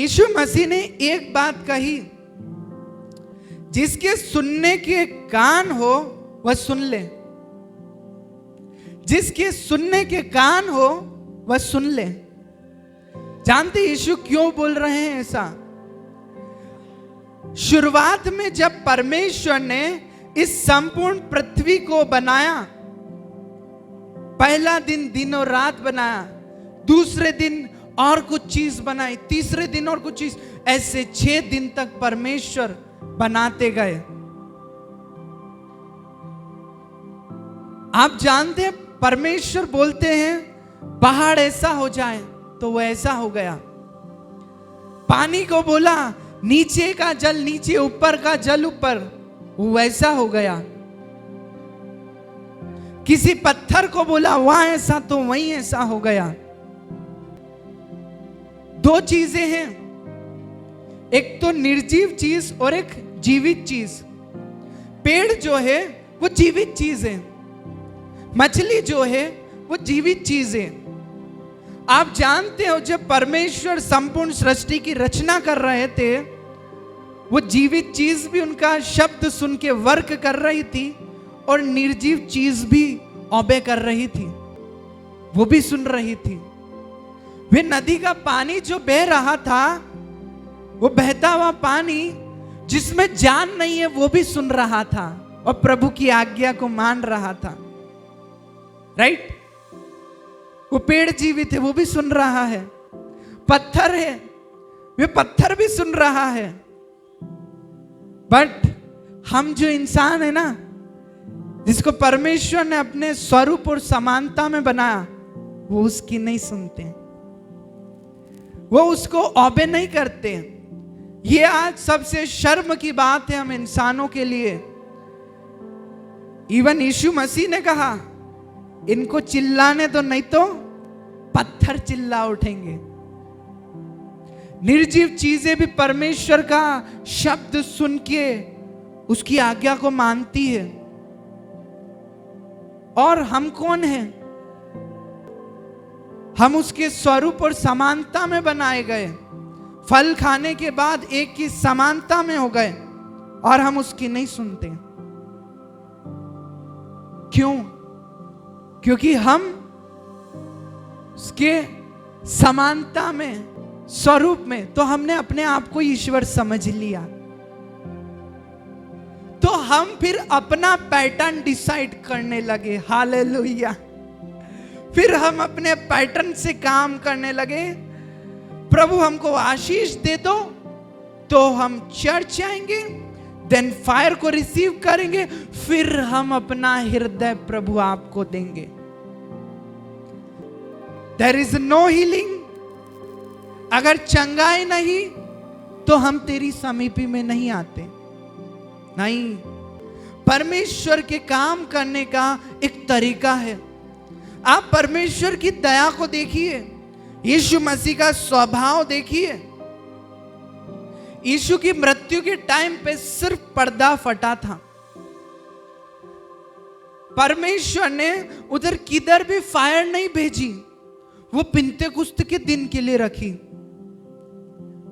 यीशु मसीह ने एक बात कही, जिसके सुनने के कान हो वह सुन ले। जिसके सुनने के कान हो वह सुन ले। जानते यीशु क्यों बोल रहे हैं ऐसा? शुरुआत में जब परमेश्वर ने इस संपूर्ण पृथ्वी को बनाया, पहला दिन दिन और रात बनाया, दूसरे दिन और कुछ चीज बनाई, तीसरे दिन और कुछ चीज, ऐसे 6 दिन तक परमेश्वर बनाते गए। आप जानते हैं परमेश्वर बोलते हैं पहाड़ ऐसा हो जाए तो वो ऐसा हो गया। पानी को बोला नीचे का जल नीचे, ऊपर का जल ऊपर, वो वैसा हो गया। किसी पत्थर को बोला वहां ऐसा तो वहीं ऐसा हो गया। 2 चीजें हैं, एक तो निर्जीव चीज और एक जीवित चीज। पेड़ जो है वो जीवित चीज है, मछली जो है वो जीवित चीज है। आप जानते हो जब परमेश्वर संपूर्ण सृष्टि की रचना कर रहे थे, वो जीवित चीज भी उनका शब्द सुन के वर्क कर रही थी और निर्जीव चीज भी ओबे कर रही थी, वो भी सुन रही थी। वे नदी का पानी जो बह रहा था, वो बहता हुआ पानी जिसमें जान नहीं है, वो भी सुन रहा था और प्रभु की आज्ञा को मान रहा था। राइट? वो पेड़ जीवित है, वो भी सुन रहा है। पत्थर है, वे पत्थर भी सुन रहा है। बट हम जो इंसान है ना, जिसको परमेश्वर ने अपने स्वरूप और समानता में बनाया, वो उसकी नहीं सुनते, वो उसको ओबे नहीं करते। ये आज सबसे शर्म की बात है हम इंसानों के लिए। इवन यीशु मसीह ने कहा इनको चिल्लाने तो नहीं तो पत्थर चिल्ला उठेंगे। निर्जीव चीजें भी परमेश्वर का शब्द सुन के उसकी आज्ञा को मानती है। और हम कौन हैं? हम उसके स्वरूप और समानता में बनाए गए। फल खाने के बाद एक की समानता में हो गए और हम उसकी नहीं सुनते। क्यों? क्योंकि हम उसके समानता में, स्वरूप में, तो हमने अपने आप को ईश्वर समझ लिया। तो हम फिर अपना पैटर्न डिसाइड करने लगे। हालेलुया। फिर हम अपने पैटर्न से काम करने लगे। प्रभु हमको आशीष दे दो तो हम चर्च आएंगे, देन फायर को रिसीव करेंगे, फिर हम अपना हृदय प्रभु आपको देंगे। There is no healing. अगर चंगाई नहीं तो हम तेरी समीपी में नहीं आते। नहीं, परमेश्वर के काम करने का एक तरीका है। आप परमेश्वर की दया को देखिए, यीशु मसीह का स्वभाव देखिए। यीशु की मृत्यु के टाइम पे सिर्फ पर्दा फटा था। परमेश्वर ने उधर किधर भी फायर नहीं भेजी, वो पिन्तेकुस्त के दिन के लिए रखी।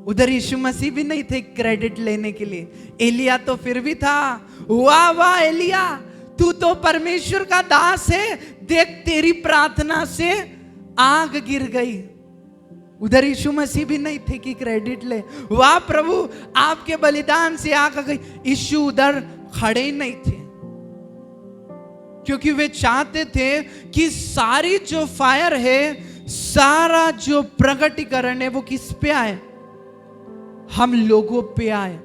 उधर यीशु मसीह भी नहीं थे क्रेडिट लेने के लिए। एलिया तो फिर भी था। वाह वाह एलिया, तू तो परमेश्वर का दास है, देख तेरी प्रार्थना से आग गिर गई। उधर यीशु मसीह भी नहीं थे कि क्रेडिट ले। वाह प्रभु, आपके बलिदान से आग गई। यीशु उधर खड़े ही नहीं थे, क्योंकि वे चाहते थे कि सारी जो फायर है, सारा जो प्रगटीकरण है, वो किस पे आए? हम लोगों पे आए।